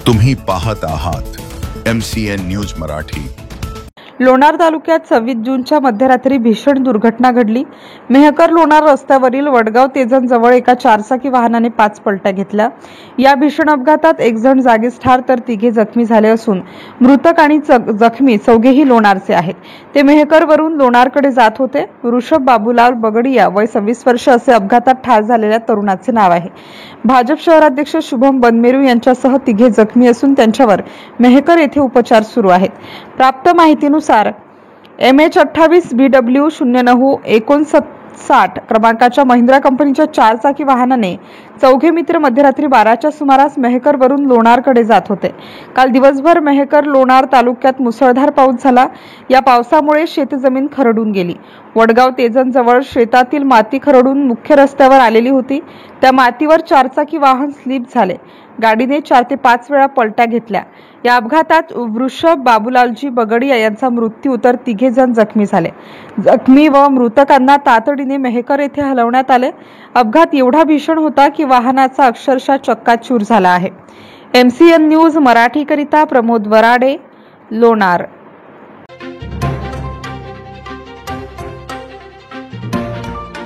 तुम्ही पाहत आहात MCN न्यूज मराठी। लोणार तालुक्यात 26 जूनच्या मध्यरात्री भीषण दुर्घटना घडली। मेहकर लोणार रस्त्यावरील वडगाव तेजन जवळ एका चारचाकी वाहनाने 5 पलट्या घेतल्या। या भीषण अपघातात एक जण जागीच ठार तर तिघे जखमी झाले असून मृतक आणि जखमी चौघेही लोणारचे आहेत। ते मेहकर वरून लोणारकडे जात होते। ऋषभ बाबूलाल बगडिया वय 26 वर्ष असे अपघातात ठार झालेल्या तरुणाचे नाव आहे। भाजप शहराध्यक्ष शुभम बनमेरू यांच्यासह तिघे जखमी असून त्यांच्यावर मेहकर येथे उपचार सुरू आहेत। प्राप्त माहितीनुसार MH28 BW 0959 क्रमांकाच्या महिंद्रा कंपनीच्या चारचाकी वाहनाने चौघे मित्र मध्यरात्री 12च्या सुमारास मेहकर वरून लोणारकडे जात होते। काल दिवसभर मेहकर लोणार तालुक्यात मुसळधार पाऊस झाला। या पावसामुळे शेतजमीन खरडून गेली। वडगाव तेजन जवळ शेतातील माती खरडून मुख्य रस्त्यावर आलेली होती। त्या मातीवर चारचाकी वाहन स्लिप झाले। गाडीने 4 ते 5 वेळा पलट्या घेतल्या। या अपघातात वृषभ बाबूलालजी बगडिया यांचा मृत्यू तर तिघे जण जखमी झाले। जखमी व मृतकांना तातडीने मेहकर येथे हलवण्यात आले। अपघात एवढा भीषण होता की वाहनाचा अक्षरशः चक्काचूर झाला आहे। MCN न्यूज मराठी करिता प्रमोद वराडे, लोणार।